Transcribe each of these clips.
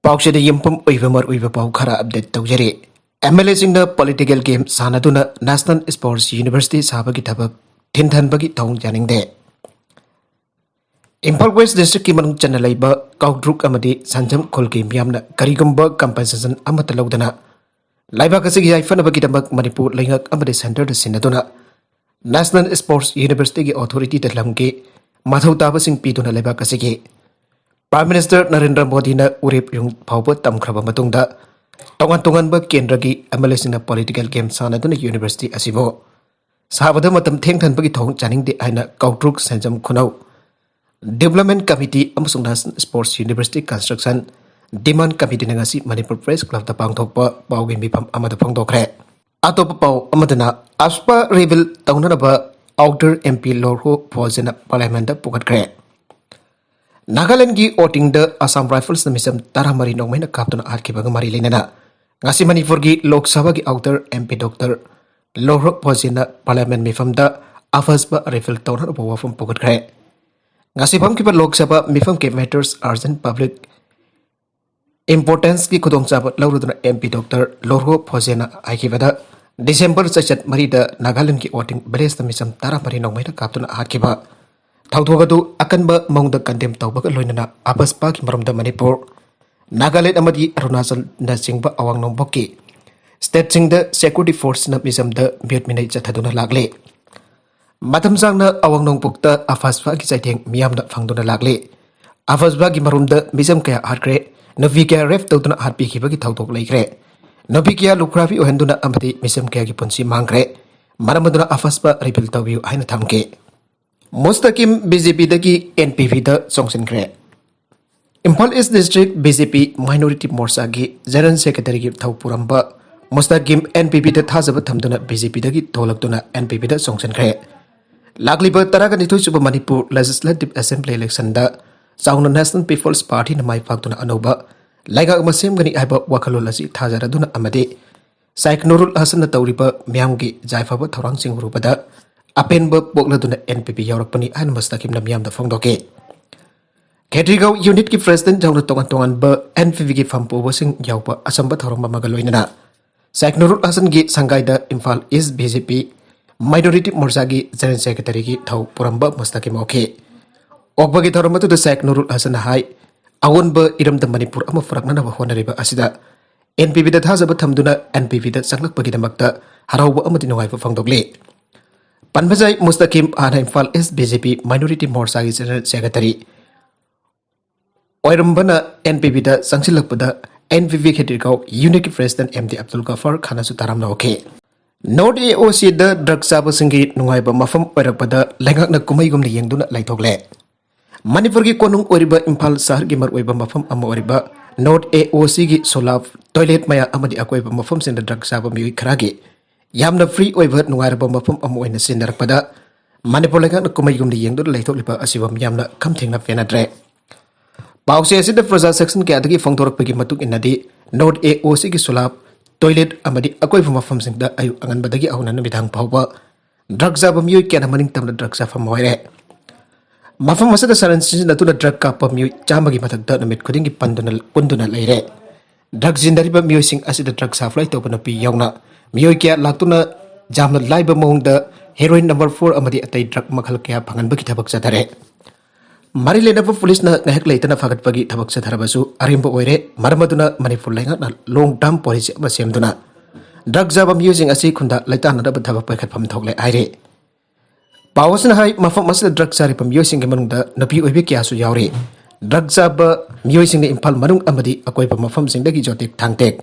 पाउसेदे यमपम ओइबमर ओइब पाउ खरा अपडेट तौजरे एमएलए सिंगना पॉलिटिकल गेम सानादुना नेशनल स्पोर्ट्स यूनिवर्सिटी साबगी थबक थिनथनबगी थौं जानिंगदे इम्फाल वेस्ट डिस्ट्रिक्ट की मनुंग चन्ना लैबा काउद्रुक अमदी संजम खोलकी मियामना करिगुंबा कंपनसेशन अमत लौदना लाइबा कसिगी याइफनबगी दमक मणिपुर लैंगक अमदी सेंटर सिनदुना नेशनल स्पोर्ट्स यूनिवर्सिटी की अथॉरिटी तलमके मथौ ताबसिंग पीदुना लाइबा कसिगी प्राइम मिनिस्टर नरेंद्र मोदी ने उरेप युंग फाउब तमख्रब मतुंगदा तोंगन तोंगन ब केंद्र की एमएलए सिंह पॉलिटिकल गेम सानादुना यूनिवर्सिटी असिबो साबदा मतम थेंगथनबगी थौं चानिंगदे आइना काउट्रुक सेंजम खुनौ डेवलपमेंट कमिटी अमसुंग national sports university construction demand committee नंगासी मणिपुर प्रेस क्लब दा पांगथोकपा पाउगी मिफम अमद फोंगदोखरे अतोप पाउ अमदना आस्पा रिविल तौननबा आउटर एमपी लोरहो फोजना पार्लियामेंट पुगटखरे नागालैंड की वोटिंग असम राइफल्स मिसम तरामरी नौमैन कापतुना आटखिबग मरी लेना ngasi मणिपुर की लोकसभा की outer MP doctor लोहरक फोजिना parliament मिफम अफसब refill तौर वफम पुगटखरे ngasi फमखिब लोकसभा मिफम के मैटर्स अर्जेंट पब्लिक इंपोर्टेंस की खुदोंचाब लौरुदुना एमपी डॉक्टर लोहरक फोजिना आइखिबदा दिसंबर चचत मरीदा नागालैंड की वोटिंग बलेस मिसम तरामरी नौमैन कापतुना आटखिबा थौथोगदु अकनब मौंद कंडेम तौबग लोइनना आपसपा की मरमद मणिपुर नागालैंड अमदी अरुणाचल नचिंग अवांग नोंबकी स्टेट सिंग सिक्योरिटी फोर्स न मिसम म्यूट मिनै चथदुना लागले मतम सांगना अवांग नोंबुक आपसपा की चाइथेंग मियामना फंगदुना लागले आपसपा की मरुमद मिसम कया हाटक्रे नबी कया रेफ तौदुना हाटपीखिबगी थौथोक लैख्रे नबी कया लुखराबी ओहंदुना अमदी मिसम कया की पुंसी मांगख्रे मरमदुना आपसपा रिपील तौबियु हाइना थमके मुस्तकिम बीजेपी दगी एनपीवी द सोंगसिनख्रे Imphal east district BJP minority Morcha की जनरल सेक्रेटरी की थौ पुरंबा मुस्तकिम एनपीवी द थाजब थमदुना बीजेपी दगी थोलकदुना एनपीवी द सोंगसिनख्रे लागलिब तरागा निथुई सुब मणिपुर लेजिस्लेटिव असेंबली इलेक्शन द चाउना नेशनल पीपल्स पार्टी न माइ पाक्तुना अनौबा लाइगाक मसेमगनी आइबा वखलोल असि थाजरदुना अमदे साइक नुरुल हसन तौरिबा म्यामगी जायफाब थौरांसिंग रुबदा अपेनब पोगलदुना एनपीपी यावरकपनी आन मुस्तकिम न म्यामदा फोंगदोके खेत्रीगांव यूनिट की प्रेसिडेंट जाउना तोंगन तोंगन ब एनपीपी की फंपोबसिंग यावबा असंब थौरम मगल लोइनना साइक नुरुल हसन की संगाइदा Imphal east BJP minority Morcha की जनरल सेक्रेटरी की थौ पुरंब मुस्तकिम ओके ओबगी थौरम मतुद साइक नुरुल हसन हाई अवोनब इरमद मणिपुर अम फरकनब होनरिबा असिदा एनपीपी द थाजब थमदुना एनपीपी द संगलकपगी दमकता हराउब अमदि नुंगाइब फोंगदोगले पनबजाई मुस्तकिम आना Imphal east BJP minority Morcha की जनरल सेक्रेटरी ओइरमबना एनपीपी द संगसिलकपदा एनपीपी खेत्रीगांव यूनिट की प्रेसिडेंट एमडी अब्दुल गफर खानासु तारामना ओके नॉर्थ एओसी द ड्रग चाबसिंगी नुंगाइब मफम ओइरकपदा लैंगकना कुमैगुमनि येंगदुना लाइथोगले मणिपुर की कोनुंग ओइरिबा इम्फाल शहर की मरओइबा मफम अमा ओइरिबा नॉर्थ एओसी की सोलाब टॉयलेट मया अमदि अकोइबा मफम सिंद ड्रग चाबा मिउइ खरागी यामना फ्री ओइबा नुंगाइरबा मफम अमा ओइना सिनरकपदा मणिपुर लैंगकना कुमैगुमनि येंगदुना लाइथोगलिबा असिबा मियामना खमथेंगना फेनाद्रे पाउसे असिद प्रजा सेक्शन के अदगी फोंगदोरकपगी मतुक इन्नदी नॉर्थ एओसी की सोलाब टॉयलेट अमदि अकोइबा मफम सिंद अयु अंगनबदगी अहुना नुमिदांग फाउबा ड्रग चाबा मिउइ केना मनिंग तमना ड्रग चाफम होइरे मफम असद सरन सिजनतुना ड्रग कापा मिउइ चामगी मथकदा नुमित खुदिंगी पंदुना कुंदुना लैरे ड्रग जिंदरिबा मिउइसिंग असिद ड्रग साफ्लाई तौबना पी यावना मिउइ क्या लाक्तुना जामना लाइबा मौंगदा हेरोइन नंबर 4 अमदि अतै ड्रग मखल क्या फंगनबगी थबक चथरे मरी लेनब पुलिस नाहक लेतना फगटपगी थबक चथरबसु अरिंब ओइरे मरमदुना मणिपुर लैंगकना लॉन्ग टर्म पॉलिसी अमा सेमदुना ड्रग जाबा मिउजिंग असि खुंदा लैतानदब थबक पैखटफम थौगले आइरे पावसन हाई मफम मसल ड्रग चारिप मिउजिंग मनुंगदा नपी ओइबे क्यासु यावरे ड्रग जाबा मिउजिंग इम्फाल मनुंग अमदि अकोइबा मफम सिंगदगी जोतेक थांगतेक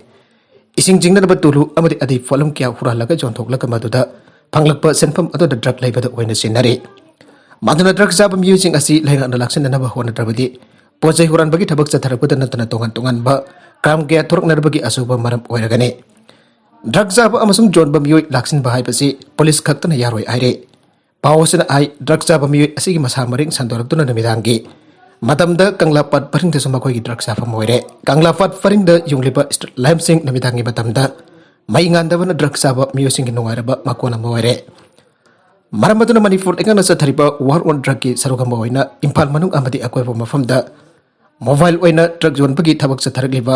इसिंग जिंगनब तुलु अमदि अदि फलम क्या हुरालगा जोंथोकलक मदुदा फंगलक सेनफम अदोद ड्रग लैबदा ओइना सिनरे मादुना ड्रग जाबा मिउजिंग असि लैंगकना लाक्सननब होनद्रबदि पोजै हुरानबगी थबक चथरकपदा नतना तोंगन तोंगन बा क्राइम क्या थोरकनरबगी असुबा मरम ओइरगने ड्रग जाबा अमसुंग जोनबा मिउइ लाक्सिनबा हाइबसि पुलिस खक्तना यारोय आइरे पावसन आई ड्रग चाबा मिउइ असिगी मसा मरिंग संदोरकतुना नमिदांगी मतमदा कंगलापत फरिंग दसु मखोइगी ड्रग चाफम होइरे कंगलापत फरिंग द युंगलिबा लाइमसिंग नमिदांगी मतमदा मैंगांदबना ड्रग चाबा मिउइसिंगी नुंगाइरबा मकोना मोइरे मरमदुना मणिपुर एंगना चथरिबा वार ऑन ड्रग की सरुगम होइना इम्फाल मनुंग अमदि अकोइबा मफमदा मोबाइल ओइना ड्रग जोनबगी थबक चथरगिबा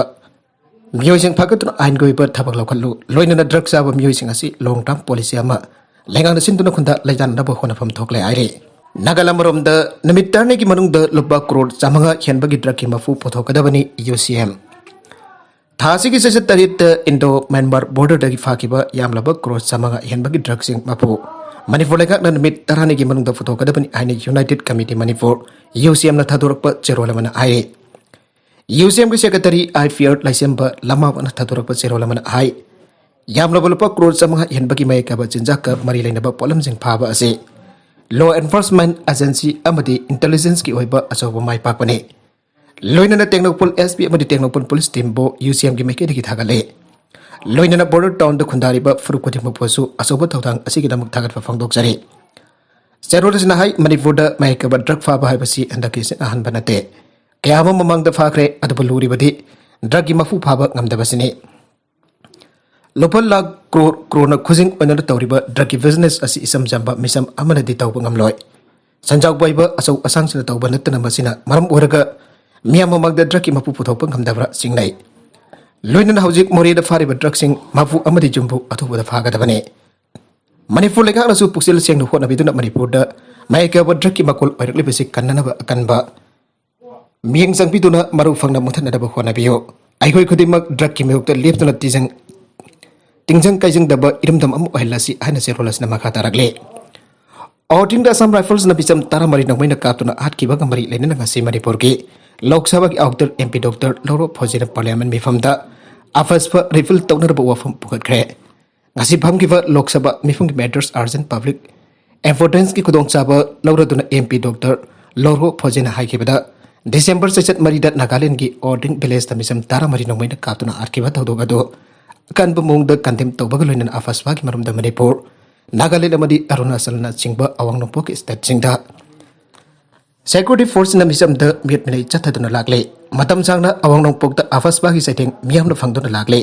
मियोइसिंग फागतुना आइन गोइबा थबक लौखल्लु लोइनना ड्रग चाबा मियोइसिंग असी लॉन्ग टर्म पॉलिसी अमा लेंगांग सिंदुना खुंदा लेजाननबा होनफम थोकले आइरे नागालमरोमदा नमित तरनेगी मनुंगदा लुपा करोड़ चामंगा हेनबगी ड्रग की मफु पुथोक्कदबनी UCM थासिगी सेसे तरित इंडो म्यांमार बॉर्डर दगी फाकिबा यामलबा करोड़ चामंगा हेनबगी ड्रग सिंग मफु मणिपुर लेखाकना नमित तरनेगी मनुंगदा पुथोक्कदबनी आइने यूनाइटेड कमिटी मणिपुर UCM ना थादोरकपा चेरोलमना आइरे UCM की सेक्रेटरी आई फियर लाइसेंबा लमाबना थादोरकपा चेरोलमना आइ यामलबा लुपा करोड़ चामंगा हेनबगी मायकाबा चिंजाका मरी लेनबा पोलमजिंग फाबा असे लॉ एनफोर्समेंट एजेंसी अमदी इंटेलिजेंस की ओइबा अचौबा माय पाकपने लोइनना टेक्नोपोल SP अमदी टेक्नोपोल पुलिस टीम बो UCM की मेकेडी की थागले लोइनना बॉर्डर टाउन द खुंदारिबा फुरुकोदिम पोसु अचौबा थौदांग असिगिदमक थागत फंगदोकजरी सेरोलसना हाई मणिपुर द मायकबा ड्रग फाबा हाइबसी अंदकी से अहन बनते कयाम ममंग द फाखरे अदबु लूरिबदी ड्रग की मफु फाबा ngamdabasini लोपल लाख क्रोर खुजिंग ओइनर तौरिबा ड्रग की बिजनेस असी इसम जंबा मिसम अमनदी तौब ngamloi संजाव बाइबा असौ असांगसिना तौब नत्तना मसिना मरम ओरगा मियाम ममंग द ड्रग की मफु पुथौप ngamdabra सिंगनै लोइनना हौजिक मोरी द फारिबा ड्रग सिंग मफु अमदी जुंबु अथुबदा फागदबने मणिपुर लेखाकनासु पुक्सिल सेंगनु होनबिदुना मणिपुर द मायकबा ड्रग की मकोल ओइरक्लिबसि कन्ननबा अकनबा मियंग संगपिदुना मरु फंगना मुथनदबा होनबियो आइखोइ खुदिमक ड्रग की मेउक्ता लेपतुना तिंजंग काइजंग दबा इरमदम अमु ओहलासी हाना सेरोलसना मखा तारगले औटिंग द असम राइफल्स न बिचम तारामरी नंगमैना कापतुना हातकिबा गमरी लेनना ngasi मणिपुर की लोकसभा की आउटर MP डॉक्टर लौरो फौजिना पार्लियामेंट मिफमदा आफसफा रिफिल तौनरबा वफम पुखत्रे ngasi phamgiba Lok Sabha mifung matters urgent public importance की खुदोंचाबा लौरदुना MP doctor Lorho फौजिना हाइखिबदा December सेचत मरिदा Nagaland की ऑर्डिंग विलेज तमिसम तारामरी नंगमैना कापतुना आरखिबा थौदोगदो अकनब मोंगद कंटेम तौबग लोइनन आफसफा की मरमदा मणिपुर नागालैंड अमदी अरुणाचल न चिंगबा अवांग नोंपोक स्टेट चिंगदा सिक्योरिटी फोर्स न मिसम द मिट मिनै चथदुना लागले मतम सांगना अवांग नोंपोक द आफसफा की सेटिंग मियामना फंगदुना लागले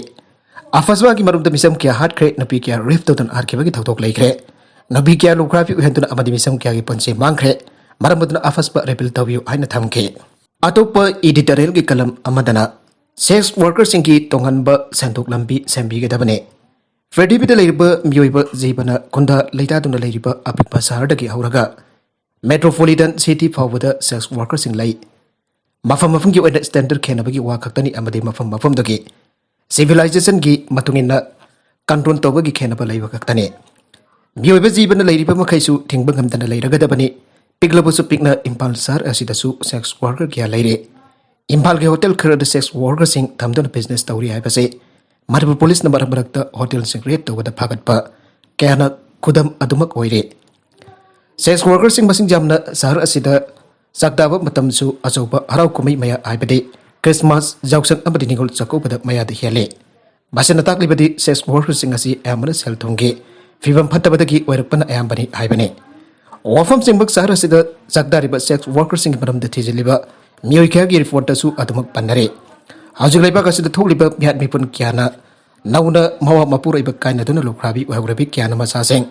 आफसफा की मरमदा मिसम क्या हाटख्रे नपी क्या रिफ तौदन आरखिबा की थौदोक लैख्रे नबी क्या लुक्राफी उहेंदुना अमदी मिसम क्या की पंचे मांगख्रे मरमदुना आफसफा रिपिल तौबियो हाइना थमखे अतोप एडिटोरियल की कलम अमदना सेक्स वर्कर्स की तोंगनब सेंथोक लंबी सेंबीगदबने फेडिबिद लेरिब मियोइब जीबना कुंदा लेतादुना लेरिब अपिकबा शहरदगी हौरगा मेट्रोपोलिटन सिटी फावबद सेक्स वर्कर्स लई मफम मफम की ओइना स्टैंडर्ड खेनबगी वा खक्तनी अमदे मफम मफम दगी सिविलाइजेशन की मतुंगिना कंट्रोल तौबगी खेनब लैब खक्तने मियोइब जीबना लेरिब मखैसु थिंगब ngамदना लेरगदबनी पिगलबसु पिगना इम्फाल शहर असिदसु सेक्स वर्कर क्या लेरे इम्फाल के होटल खरद सेक्स वर्कर सिंह थमदुना बिजनेस तौरी हाइबसे मणिपुर पुलिस न मरमरक्ता होटल सिंह रेड तौबदा फागतपा कयाना खुदम अदुमक ओइरे सेक्स वर्कर सिंह मसिंग जामना शहर असिदा सकदाब मतमसु अचौबा हराव कुमै मया हाइबदे क्रिसमस जौसन अमदि निगोल चकोबदा मयाद हेले बसना ताकलिबदि सेक्स वर्कर सिंह असि यामना सेल थोंगे फिबम फत्तबदगी ओइरकपना अयामबनि हाइबने वफम सिंबक शहर असिदा सकदारिब सेक्स वर्कर सिंह मरमद थिजिलिबा मियोइखागी रिपोर्टसु अदुमक पन्नरे हौजिक लेबाक असिदा थोकलिबा मियाद मिपुन क्याना नौना मवा मपुरैब काइनदुना लोख्राबी ओहौरबी क्याना मसासेंग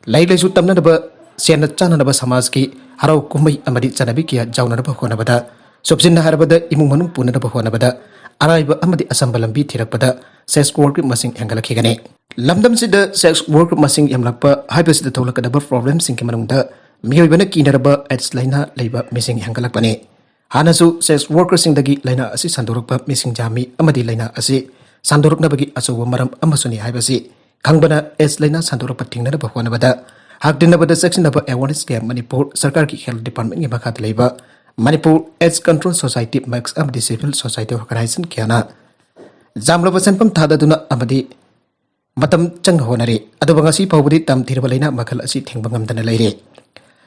लैलैसु तमनदबा सेना चाननबा समाज की हराव कुमै अमदि चनबी किया जाउननबा होनबदा सुबजिन हरबदा इमुंग मनुंग पुननबा होनबदा अराइबा अमदि असंबा लंबी थिरकबदा सेक्स वर्कर मसिंग हेंगलखिगने लमदम सिदा सेक्स वर्कर मसिंग यमलकपा हाइबसिदा थोलकदबा प्रॉब्लम सिंग के मनुंगदा मियोइबना कीनरबा एड्स लाइना लेबा मिसिंग हेंगलकपने हानसु सेक्स वर्कर सिंगदगी लाइना असि संदोरकपा मिसिंग जामी अमदि लाइना असि संदोरकनबगी अचौबा मरम अमसुनि हाइबसि खंगबना एड्स लाइना संदोरकपा थिंगनबा होनबदा हाकदिनबदा सेक्शनबा अवेयरनेस के मणिपुर सरकार की हेल्थ डिपार्टमेंट की मखाद लेबा मणिपुर एड्स कंट्रोल सोसाइटी मैक्स अमदि सिविल सोसाइटी ऑर्गेनाइजेशन क्याना जामलबा सनपम थाददुना अमदि मतम चंग होनरे अदुबा ngasi फावबदि तम थिरबा लाइना मखल असि थेंगबा ngamdana लेरे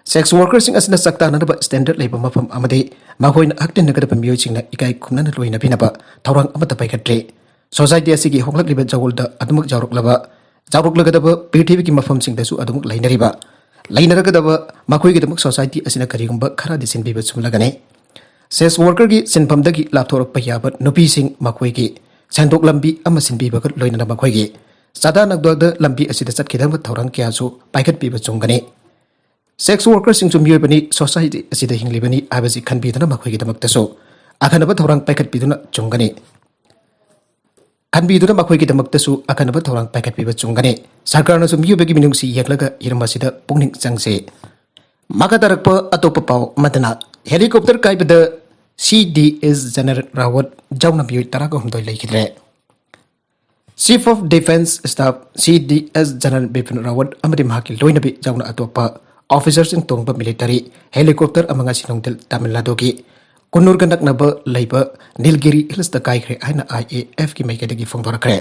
सेक्स वर्कर सिंह असना सक्ताननबा स्टैंडर्ड लेबा मफम अमदि मखोइन हक्तिनगदबा मियोइसिंगना इकाई खुमनना लोइना बिनबा थौरांग अमता पाइखत्रे सोसाइटी असिगी होंगलकलिबा जगोलदा अदुमक जावरकलगदबा पृथ्वी की मफम सिंगदसु अदुमक लैनरिबा लैनरगदबा मखोइगदमक सोसाइटी असिना करिगुंबा खरा दिसिनबिबा सुमलगने सेक्स वर्कर की सिनफमदगी लाथोरकपा याबा नुपी सिंह मखोइगी सेंदोक लंबी अमा सिनबिबा लोइना मखोइगी सदा नगदोद लंबी असिदा चटखिदबा थौरांग क्यासु पाइखत्बिबा चुंगने सेक्स वर्कर सिंह मियोइबनी सोसाइटी असिदा हिंगलिबनी आबसि खनबिदना मखोइगिदमक्तसु अखनब थौरांग पाइखटपीदुना चुंगनी खनबीदुना मखोइगिदमक्तसु अखनब थौरांग पाइखटपीबा चुंगनी सरकारनसु मियोबगी मिनुंगसी येगलगा इरमसिदा पुंगनिंग चंगसे मखा तारकपा अतोपा पाव मदना हेलीकॉप्टर काइबदा CDS जनरल रावत जाउना बियोय तरागा हमदोय लेखिद्रे Chief of Defense Staff CDS General Bipin Rawat amadi mahaki loinabi jauna atopa officers in tongba military helicopter amanga sinongdel Tamil Nadu ki Kunur gandak naba laiba Nilgiri Hills da kai kre aina IAF ki maikadagi fongdora kre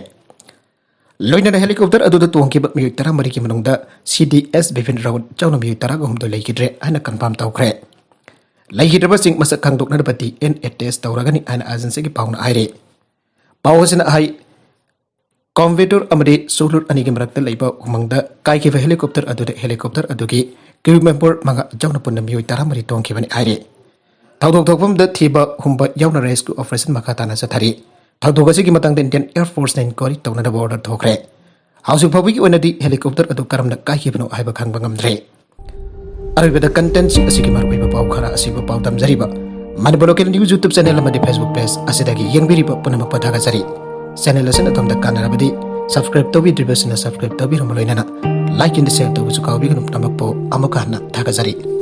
loina na helicopter aduda tuangki ba miyoy tara mari ki manungda CDS Bipin Rawat jauna miyoy tara ga humdo leikidre aina confirm taw kre laihidreba sing masak kangdok na bati NATS tawragani aina agency ki pauna aire pawasina ai Convetor amade solur anigi marakta laiba umangda kai ki helicopter adude helicopter adugi crew member manga jauna punna miyoy tara mari tongki bani aire thawdok thokpam da thiba humba yauna rescue operation makata na sathari thawdok asigi matang da Indian Air Force na inquiry tawna da border thokre housing public onadi helicopter adu karamna kai ki bano aiba khangba ngamdre aribada content asigi marbai ba khara asiba paw tamjariba manipur local news YouTube channel amadi Facebook page asidagi yengbiriba punamak pathaga jari channel asina tomda kanarabadi subscribe to video subscribe to bi like and share to su kawi gnum tamakpo amaka na thagajari